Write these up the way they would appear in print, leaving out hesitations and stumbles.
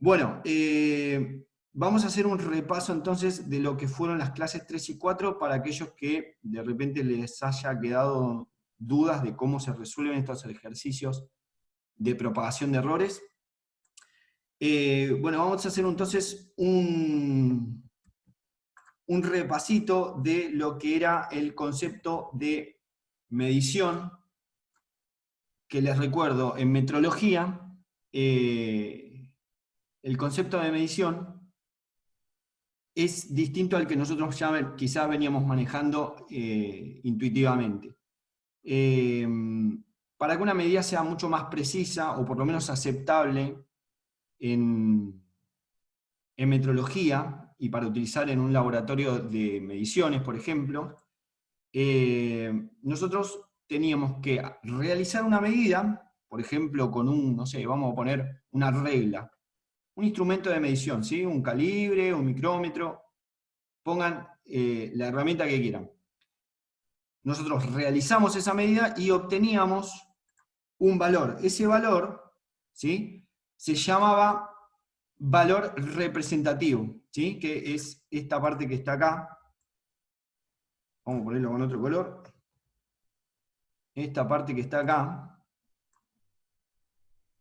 Bueno, vamos a hacer un repaso entonces de lo que fueron las clases 3 y 4 para aquellos que de repente les haya quedado dudas de cómo se resuelven estos ejercicios de propagación de errores. Bueno, vamos a hacer entonces un repasito de lo que era el concepto de medición, que les recuerdo, en metrología, el concepto de medición es distinto al que nosotros ya quizás veníamos manejando intuitivamente. Para que una medida sea mucho más precisa, o por lo menos aceptable en metrología, y para utilizar en un laboratorio de mediciones, por ejemplo, nosotros teníamos que realizar una medida, por ejemplo, con un, no sé, vamos a poner una regla, un instrumento de medición, ¿sí? Un calibre, un micrómetro, pongan la herramienta que quieran. Nosotros realizamos esa medida y obteníamos un valor. Ese valor, ¿sí?, se llamaba valor representativo, ¿sí?, que es esta parte que está acá. Vamos a ponerlo con otro color. Esta parte que está acá,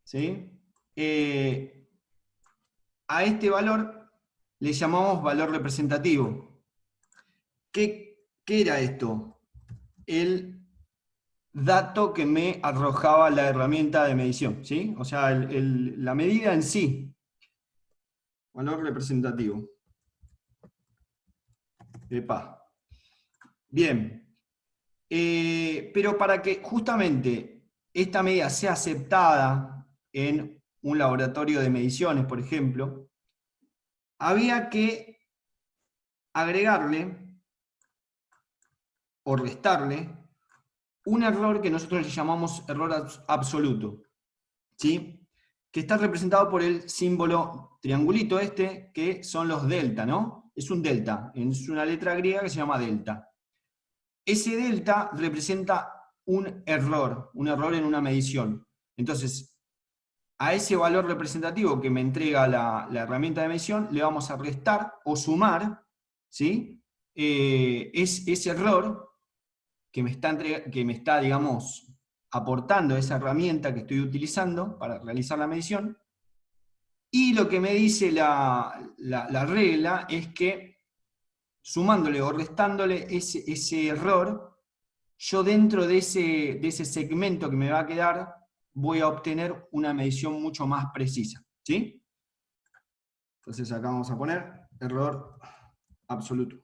¿sí? A este valor le llamamos valor representativo. ¿Qué era esto? El dato que me arrojaba la herramienta de medición, ¿sí? O sea, la medida en sí. Valor representativo. Epa. Bien. Pero para que justamente esta medida sea aceptada en un laboratorio de mediciones, por ejemplo, había que agregarle o restarle un error que nosotros le llamamos error absoluto, ¿sí?, que está representado por el símbolo triangulito este, que son los delta, ¿no? Es un delta, es una letra griega que se llama delta. Ese delta representa un error en una medición. Entonces, a ese valor representativo que me entrega la herramienta de medición, le vamos a restar o sumar, ¿sí?, es ese error que me está, digamos, aportando esa herramienta que estoy utilizando para realizar la medición. Y lo que me dice la regla es que, sumándole o restándole ese error, yo dentro de ese segmento que me va a quedar, voy a obtener una medición mucho más precisa, ¿sí? Entonces acá vamos a poner error absoluto,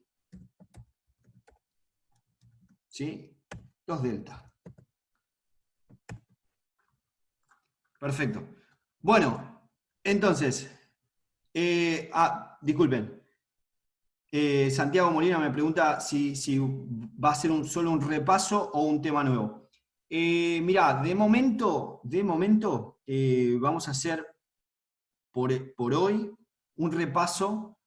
¿sí? Los delta. Perfecto. Bueno, entonces, disculpen. Santiago Molina me pregunta si va a ser solo un repaso o un tema nuevo. Mirá, de momento vamos a hacer por hoy un repaso,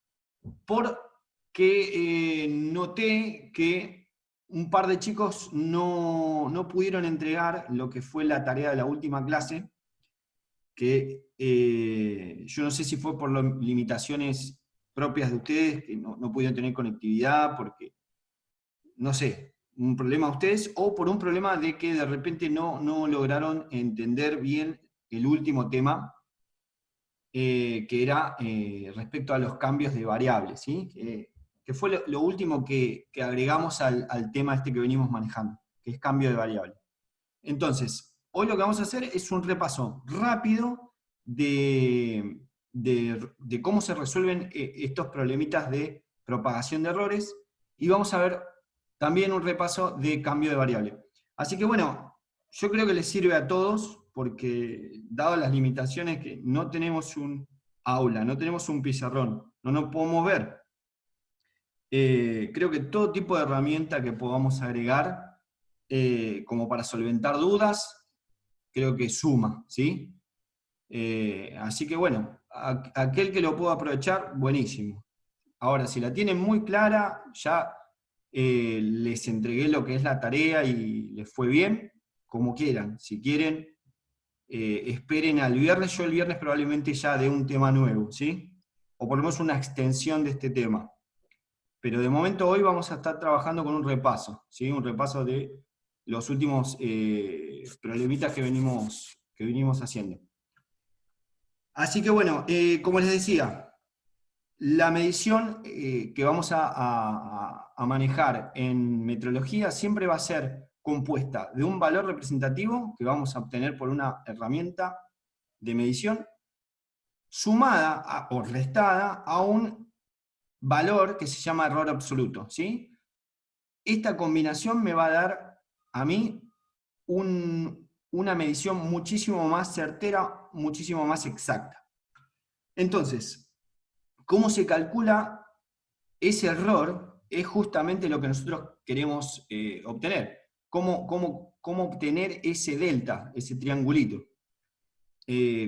porque noté que un par de chicos no pudieron entregar lo que fue la tarea de la última clase, que yo no sé si fue por limitaciones propias de ustedes, que no pudieron tener conectividad, porque, no sé, un problema de ustedes, o por un problema de que de repente no lograron entender bien el último tema, que era respecto a los cambios de variables, ¿sí? Que fue lo último que agregamos al tema este que venimos manejando, que es cambio de variable. Entonces, hoy lo que vamos a hacer es un repaso rápido de cómo se resuelven estos problemitas de propagación de errores, y vamos a ver también un repaso de cambio de variable. Así que bueno, yo creo que les sirve a todos, porque dado las limitaciones que no tenemos un aula, no tenemos un pizarrón, no nos podemos ver, creo que todo tipo de herramienta que podamos agregar como para solventar dudas, creo que suma, ¿sí? Así que bueno, aquel que lo pueda aprovechar, buenísimo. Ahora, si la tienen muy clara, ya les entregué lo que es la tarea y les fue bien, como quieran. Si quieren esperen al viernes. Yo el viernes probablemente ya dé un tema nuevo, ¿sí? O por lo menos una extensión de este tema. Pero de momento hoy vamos a estar trabajando con un repaso, ¿sí? Un repaso de los últimos problemitas que venimos haciendo. Así que bueno, como les decía, la medición que vamos a manejar en metrología siempre va a ser compuesta de un valor representativo que vamos a obtener por una herramienta de medición, sumada o restada a un valor que se llama error absoluto, ¿sí? Esta combinación me va a dar a mí una medición muchísimo más certera, muchísimo más exacta. Entonces, ¿cómo se calcula ese error? Es justamente lo que nosotros queremos obtener. ¿Cómo obtener ese delta, ese triangulito?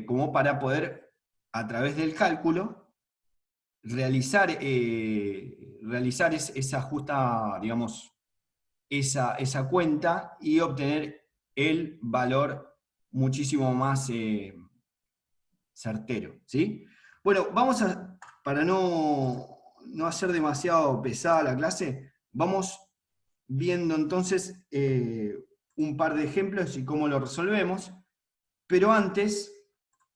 Como para poder, a través del cálculo, realizar esa justa, digamos, esa cuenta y obtener el valor muchísimo más certero, ¿sí? Bueno, para no hacer demasiado pesada la clase, vamos viendo entonces un par de ejemplos y cómo lo resolvemos, pero antes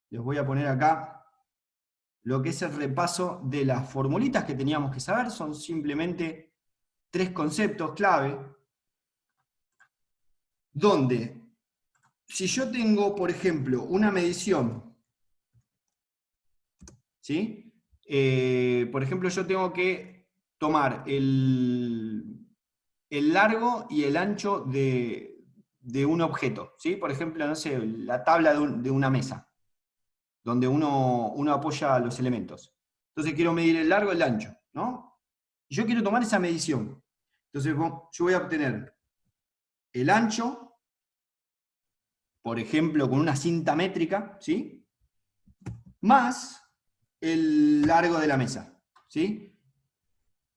les voy a poner acá lo que es el repaso de las formulitas que teníamos que saber. Son simplemente 3 conceptos clave, donde si yo tengo, por ejemplo, una medición, ¿sí? Por ejemplo, yo tengo que tomar el largo y el ancho de un objeto, ¿sí? Por ejemplo, no sé, la tabla de una mesa, donde uno apoya los elementos. Entonces quiero medir el largo y el ancho, ¿no? Yo quiero tomar esa medición. Entonces yo voy a obtener el ancho, por ejemplo, con una cinta métrica, ¿sí? Más el largo de la mesa, ¿sí?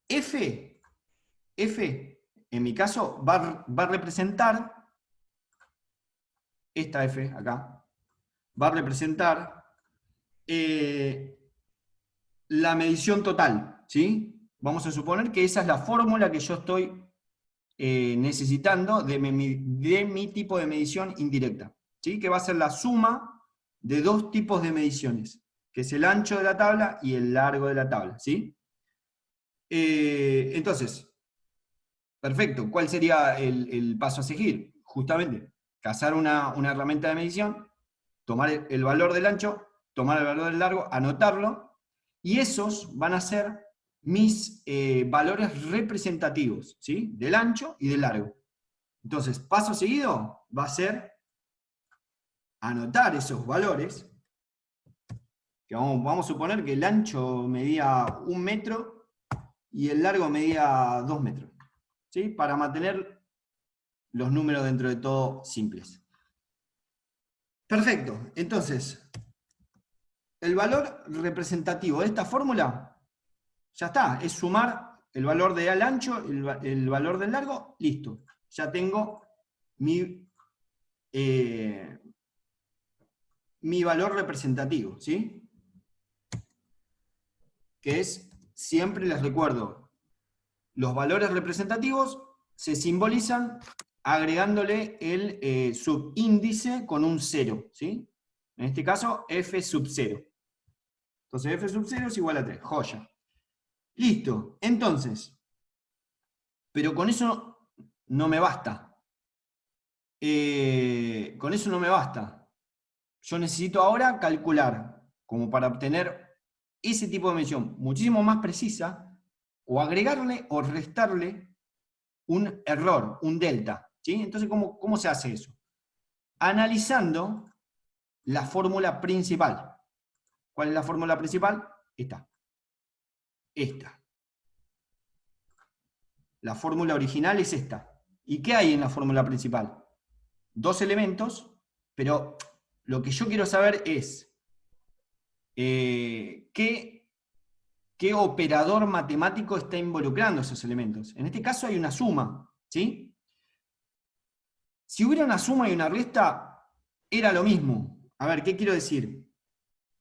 F, en mi caso, va a representar, esta F acá, va a representar la medición total, ¿sí? Vamos a suponer que esa es la fórmula que yo estoy necesitando de mi tipo de medición indirecta, ¿sí? Que va a ser la suma de 2 tipos de mediciones, que es el ancho de la tabla y el largo de la tabla, ¿sí? Entonces, perfecto, ¿cuál sería el paso a seguir? Justamente, cazar una herramienta de medición, tomar el valor del ancho, tomar el valor del largo, anotarlo, y esos van a ser mis valores representativos, ¿sí? Del ancho y del largo. Entonces, paso seguido va a ser anotar esos valores, que vamos a suponer que el ancho medía 1 metro y el largo medía 2 metros, ¿sí? Para mantener los números dentro de todo simples. Perfecto, entonces, el valor representativo de esta fórmula, ya está, es sumar el valor del ancho, el valor del largo, listo. Ya tengo mi valor representativo, ¿sí? Que es, siempre les recuerdo, los valores representativos se simbolizan agregándole el subíndice con un 0, ¿sí? En este caso, f sub 0. Entonces f sub 0 es igual a 3, joya. Listo, entonces, pero con eso no me basta. Con eso no me basta. Yo necesito ahora calcular, como para obtener ese tipo de medición muchísimo más precisa, o agregarle o restarle un error, un delta, ¿sí? Entonces, ¿cómo se hace eso? Analizando la fórmula principal. ¿Cuál es la fórmula principal? Esta. La fórmula original es esta. ¿Y qué hay en la fórmula principal? 2 elementos, pero lo que yo quiero saber es qué operador matemático está involucrando esos elementos. En este caso hay una suma, ¿sí? Si hubiera una suma y una resta, era lo mismo. A ver, ¿qué quiero decir?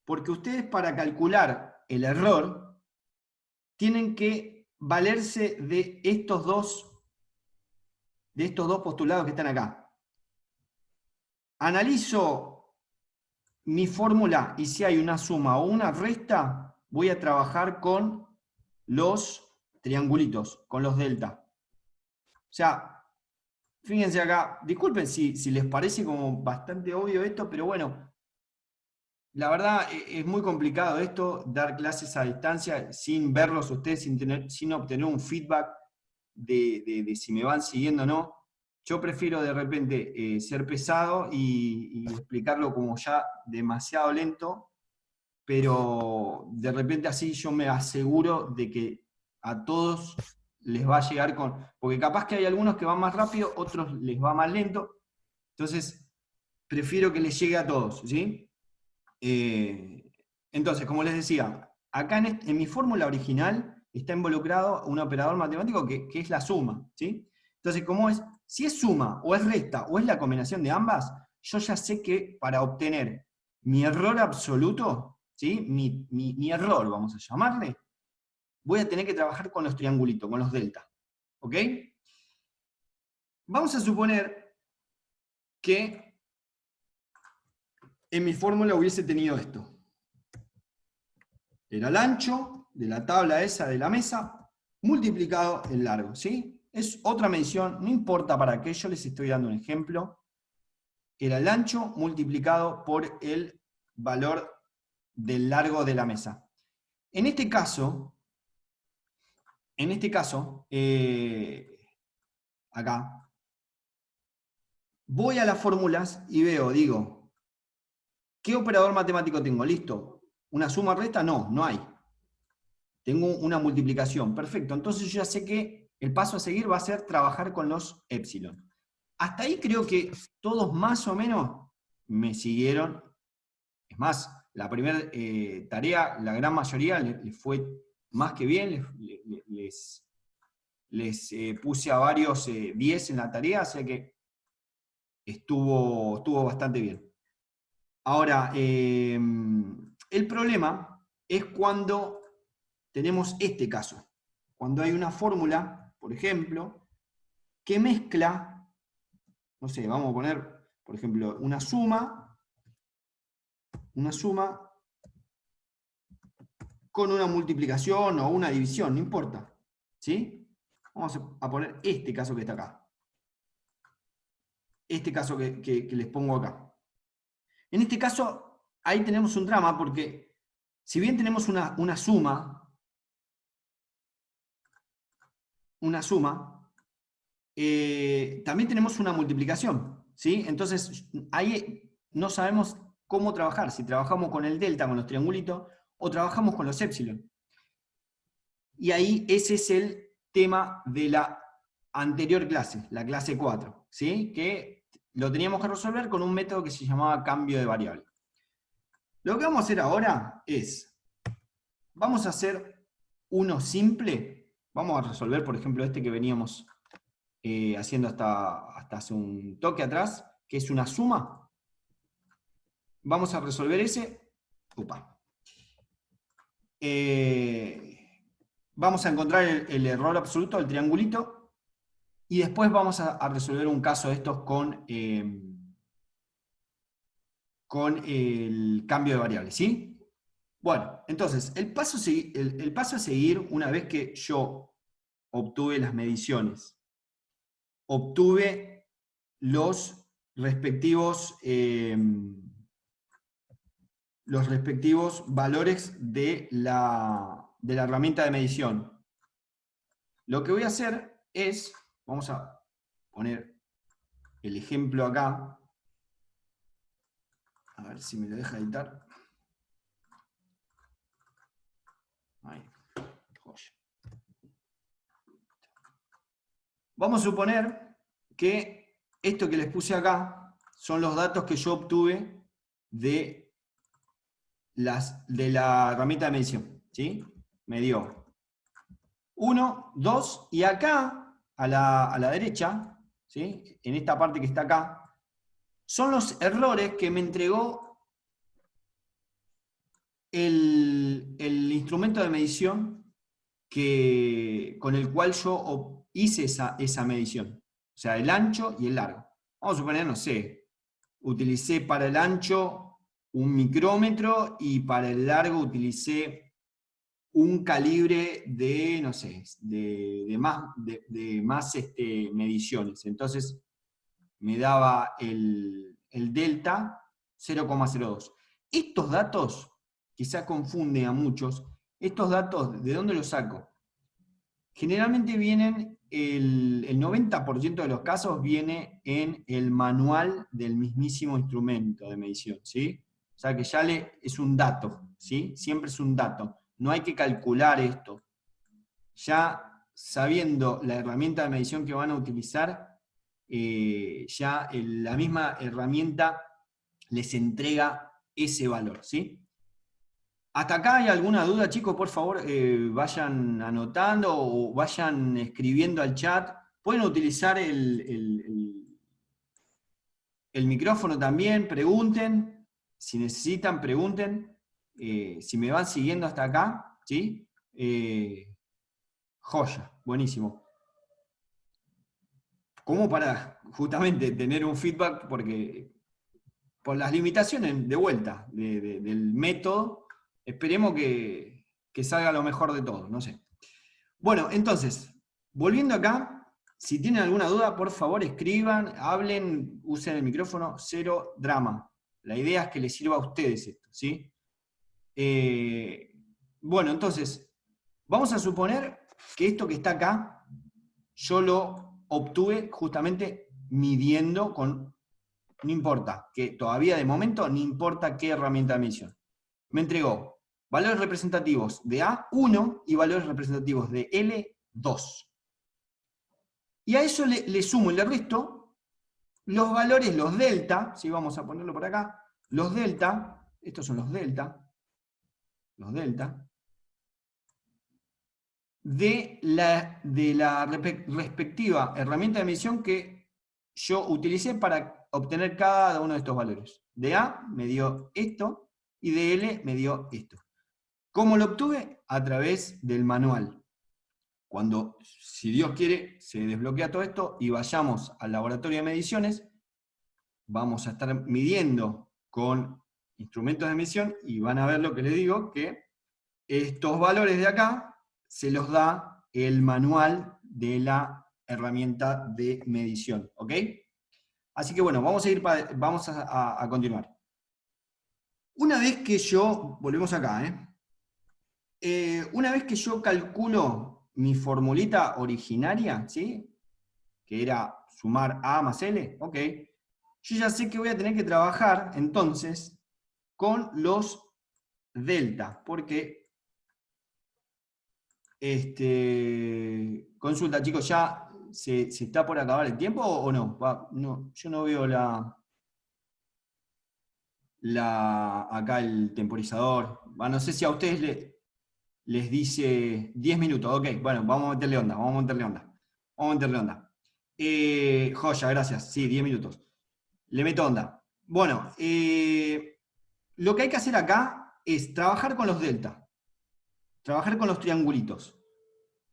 Porque ustedes para calcular el error tienen que valerse de estos dos postulados que están acá. Analizo mi fórmula y si hay una suma o una resta, voy a trabajar con los triangulitos, con los delta. O sea, fíjense acá, disculpen si les parece como bastante obvio esto, pero bueno, la verdad es muy complicado esto, dar clases a distancia sin verlos ustedes, sin obtener un feedback de si me van siguiendo o no. Yo prefiero de repente ser pesado y explicarlo como ya demasiado lento, pero de repente así yo me aseguro de que a todos les va a llegar con... Porque capaz que hay algunos que van más rápido, otros les va más lento, entonces prefiero que les llegue a todos, ¿sí? Entonces, como les decía, acá en mi fórmula original está involucrado un operador matemático que es la suma, ¿sí? Entonces, si es suma, o es resta, o es la combinación de ambas, yo ya sé que para obtener mi error absoluto, ¿sí? Mi error, vamos a llamarle, voy a tener que trabajar con los triangulitos, con los delta, ¿ok? Vamos a suponer que en mi fórmula hubiese tenido esto. Era el ancho de la tabla esa de la mesa, multiplicado el largo, ¿sí? Es otra medición, no importa para qué, yo les estoy dando un ejemplo. Era el ancho multiplicado por el valor del largo de la mesa. En este caso, acá, voy a las fórmulas y digo, ¿qué operador matemático tengo? Listo. ¿Una suma resta? No, no hay. Tengo una multiplicación. Perfecto. Entonces yo ya sé que el paso a seguir va a ser trabajar con los épsilon. Hasta ahí creo que todos más o menos me siguieron. Es más, la primera tarea, la gran mayoría les fue más que bien. Les puse a varios 10 en la tarea, o sea que estuvo bastante bien. Ahora, el problema es cuando tenemos este caso. Cuando hay una fórmula, por ejemplo, que mezcla, no sé, vamos a poner, por ejemplo, una suma con una multiplicación o una división, no importa. ¿Sí? Vamos a poner este caso que está acá. Este caso que les pongo acá. En este caso, ahí tenemos un drama porque si bien tenemos una suma, también tenemos una multiplicación, ¿sí? Entonces, ahí no sabemos cómo trabajar, si trabajamos con el delta, con los triangulitos, o trabajamos con los épsilon. Y ahí ese es el tema de la anterior clase, la clase 4, ¿sí? Que lo teníamos que resolver con un método que se llamaba cambio de variable. Lo que vamos a hacer ahora es, vamos a hacer uno simple, vamos a resolver, por ejemplo, este que veníamos haciendo hasta hace un toque atrás, que es una suma. Vamos a resolver ese. Vamos a encontrar el error absoluto del triangulito y después vamos a resolver un caso de estos con el cambio de variable, ¿sí? Bueno, entonces, el paso a seguir, una vez que yo obtuve las mediciones, obtuve los respectivos valores de la herramienta de medición. Lo que voy a hacer es, vamos a poner el ejemplo acá, a ver si me lo deja editar. Ahí. Vamos a suponer que esto que les puse acá son los datos que yo obtuve de la herramienta de medición, ¿sí? Me dio 1, 2, y acá, a la derecha, ¿sí? En esta parte que está acá, son los errores que me entregó el instrumento de medición con el cual yo hice esa medición. O sea, el ancho y el largo. Vamos a suponer, no sé, utilicé para el ancho un micrómetro y para el largo utilicé un calibre de, no sé, de más mediciones. Entonces me daba el delta 0,02. Estos datos, quizá confunden a muchos, estos datos, ¿de dónde los saco? Generalmente vienen, el 90% de los casos viene en el manual del mismísimo instrumento de medición, ¿sí? O sea que ya es un dato, ¿sí? Siempre es un dato. No hay que calcular esto. Ya sabiendo la herramienta de medición que van a utilizar, ya la misma herramienta les entrega ese valor, ¿sí? ¿Hasta acá hay alguna duda, chicos? Por favor, vayan anotando o vayan escribiendo al chat. Pueden utilizar el micrófono también, pregunten. Si necesitan, pregunten. Si me van siguiendo hasta acá, ¿sí? Joya, buenísimo. Como para justamente tener un feedback, porque por las limitaciones de vuelta del método, esperemos que salga lo mejor de todo, no sé. Bueno, entonces, volviendo acá, si tienen alguna duda, por favor escriban, hablen, usen el micrófono, cero drama. La idea es que les sirva a ustedes esto, ¿sí? Bueno, entonces, vamos a suponer que esto que está acá, yo lo obtuve justamente midiendo con, no importa, que todavía de momento, no importa qué herramienta de medición. Me entregó valores representativos de A1 y valores representativos de L2. Y a eso le sumo y le resto los valores, los delta, si vamos a ponerlo por acá, los delta, estos son los delta, de la respectiva herramienta de medición que yo utilicé para obtener cada uno de estos valores. De A me dio esto y de L me dio esto. ¿Cómo lo obtuve? A través del manual. Cuando, si Dios quiere, se desbloquea todo esto y vayamos al laboratorio de mediciones, vamos a estar midiendo con instrumentos de medición y van a ver lo que les digo, que estos valores de acá se los da el manual de la herramienta de medición, ¿ok? Así que bueno, vamos a continuar. Una vez que yo, volvemos acá, una vez que yo calculo mi formulita originaria, ¿sí? Que era sumar A más L, ok. Yo ya sé que voy a tener que trabajar entonces con los delta, porque consulta, chicos, ¿ya se está por acabar el tiempo o no? No, yo no veo acá el temporizador. No sé si a ustedes les dice 10 minutos. Ok, bueno, vamos a meterle onda. Joya, gracias. Sí, 10 minutos. Le meto onda. Bueno, lo que hay que hacer acá es trabajar con los delta. Trabajar con los triangulitos.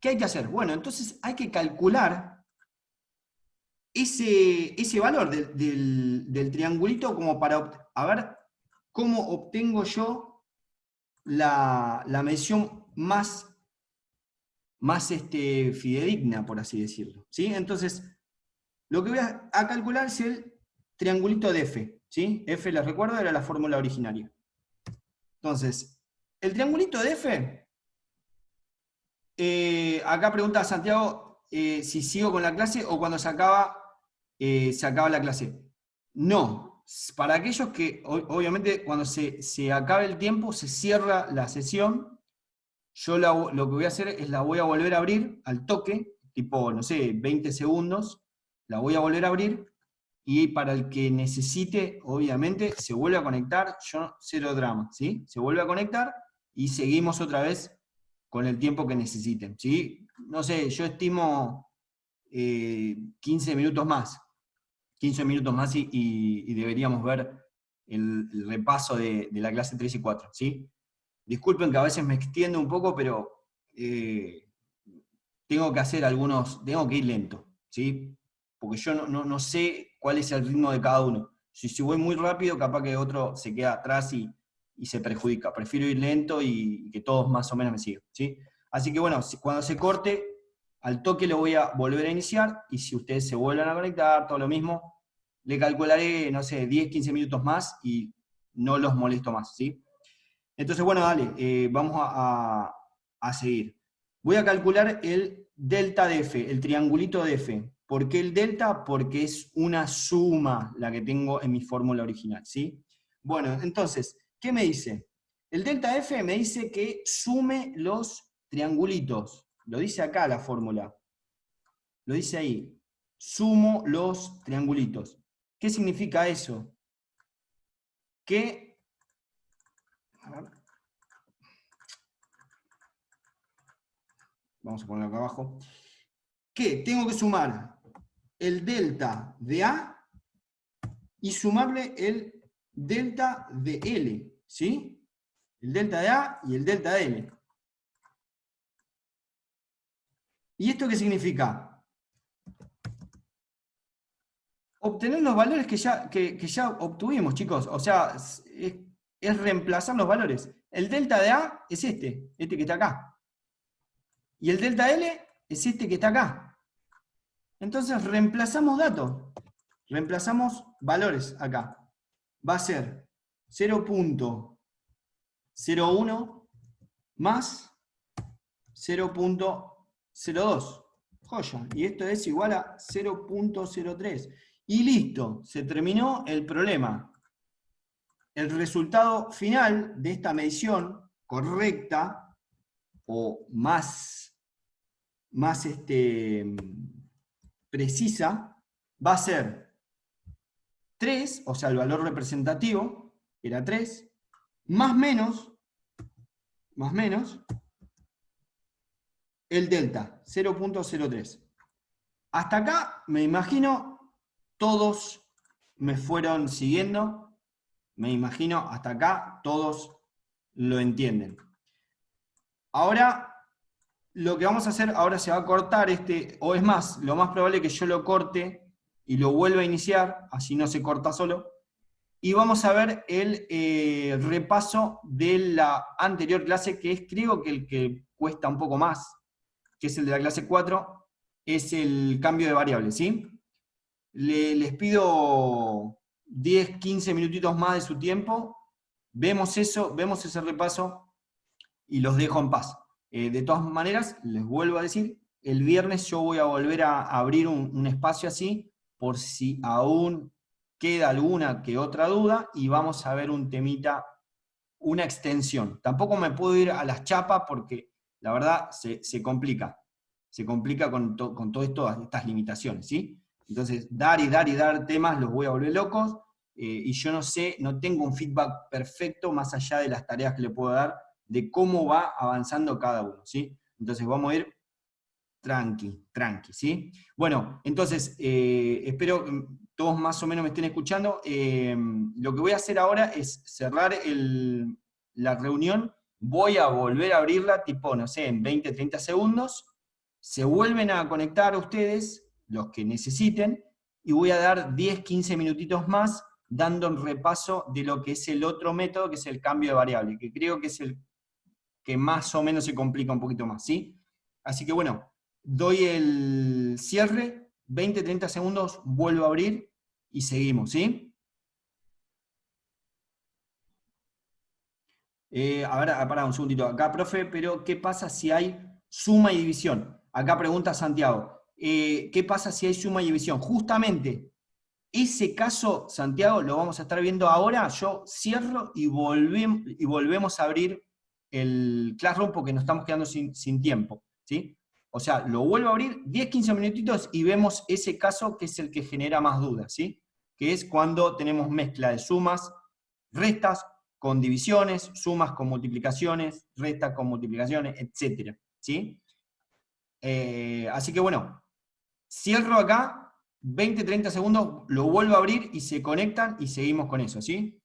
¿Qué hay que hacer? Bueno, entonces hay que calcular ese valor del triangulito como para a ver cómo obtengo yo la medición más fidedigna, por así decirlo. ¿Sí? Entonces, lo que voy a calcular es el triangulito de F. ¿Sí? F, les recuerdo, era la fórmula originaria. Entonces, el triangulito de F, acá pregunta Santiago si sigo con la clase o cuando se acaba la clase. No, para aquellos que, obviamente, cuando se acabe el tiempo, se cierra la sesión, yo lo que voy a hacer es la voy a volver a abrir al toque, tipo, no sé, 20 segundos, la voy a volver a abrir, y para el que necesite, obviamente, se vuelve a conectar, yo cero drama, ¿sí? Se vuelve a conectar y seguimos otra vez con el tiempo que necesiten, ¿sí? No sé, yo estimo 15 minutos más. 15 minutos más y deberíamos ver el repaso de la clase 3 y 4, ¿sí? Disculpen que a veces me extiendo un poco, pero tengo que ir lento, ¿sí? Porque yo no sé cuál es el ritmo de cada uno. Si voy muy rápido, capaz que otro se queda atrás y se perjudica. Prefiero ir lento y que todos más o menos me sigan, ¿sí? Así que bueno, cuando se corte, al toque lo voy a volver a iniciar, y si ustedes se vuelven a conectar, todo lo mismo, le calcularé, no sé, 10, 15 minutos más y no los molesto más, ¿sí? Entonces, bueno, dale, vamos a seguir. Voy a calcular el delta de f, el triangulito de f. ¿Por qué el delta? Porque es una suma la que tengo en mi fórmula original, ¿sí? Bueno, entonces, ¿qué me dice? El delta de f me dice que sume los triangulitos. Lo dice acá la fórmula. Lo dice ahí. Sumo los triangulitos. ¿Qué significa eso? Que... A ver, vamos a ponerlo acá abajo. Que tengo que sumar el delta de A y sumarle el delta de L, ¿sí? El delta de A y el delta de L. ¿Y esto qué significa? Obtener los valores que ya obtuvimos, chicos. O sea, es reemplazar los valores. El delta de A es este que está acá. Y el delta L es este que está acá. Entonces reemplazamos datos. Reemplazamos valores acá. Va a ser 0.01 más 0.02. Joya. Y esto es igual a 0.03. Y listo, se terminó el problema. El resultado final de esta medición correcta, o más precisa, va a ser 3, o sea, el valor representativo era 3, más menos el delta, 0.03. Hasta acá, me imagino, todos me fueron siguiendo. Me imagino, hasta acá, todos lo entienden. Ahora, lo que vamos a hacer, ahora se va a cortar o es más, lo más probable es que yo lo corte y lo vuelva a iniciar, así no se corta solo. Y vamos a ver el repaso de la anterior clase, que es, creo que el que cuesta un poco más, que es el de la clase 4, es el cambio de variables, ¿sí? Les pido 10, 15 minutitos más de su tiempo, vemos ese repaso y los dejo en paz. De todas maneras, les vuelvo a decir, el viernes yo voy a volver a abrir un espacio así, por si aún queda alguna que otra duda, y vamos a ver un temita, una extensión. Tampoco me puedo ir a las chapas porque la verdad se complica. Se complica con todo esto, estas limitaciones, ¿sí? Entonces, dar temas los voy a volver locos, y yo no sé, no tengo un feedback perfecto más allá de las tareas que le puedo dar, de cómo va avanzando cada uno, ¿sí? Entonces vamos a ir tranqui, ¿sí? Bueno, entonces, espero que todos más o menos me estén escuchando. Lo que voy a hacer ahora es cerrar la reunión, voy a volver a abrirla, tipo, no sé, en 20, 30 segundos, se vuelven a conectar ustedes, los que necesiten, y voy a dar 10, 15 minutitos más, dando un repaso de lo que es el otro método, que es el cambio de variable, que creo que es el que más o menos se complica un poquito más, ¿sí? Así que bueno, doy el cierre, 20, 30 segundos, vuelvo a abrir y seguimos, ¿sí? A ver, pará un segundito. Acá, profe, pero ¿qué pasa si hay suma y división? Acá pregunta Santiago. ¿Qué pasa si hay suma y división? Justamente, ese caso, Santiago, lo vamos a estar viendo ahora. Yo cierro y volvemos a abrir el Classroom porque nos estamos quedando sin tiempo, ¿sí? O sea, lo vuelvo a abrir 10, 15 minutitos y vemos ese caso que es el que genera más dudas, ¿sí? Que es cuando tenemos mezcla de sumas, restas con divisiones, sumas con multiplicaciones, restas con multiplicaciones, etc. ¿Sí? Así que bueno, cierro acá, 20, 30 segundos, lo vuelvo a abrir y se conectan y seguimos con eso, ¿sí?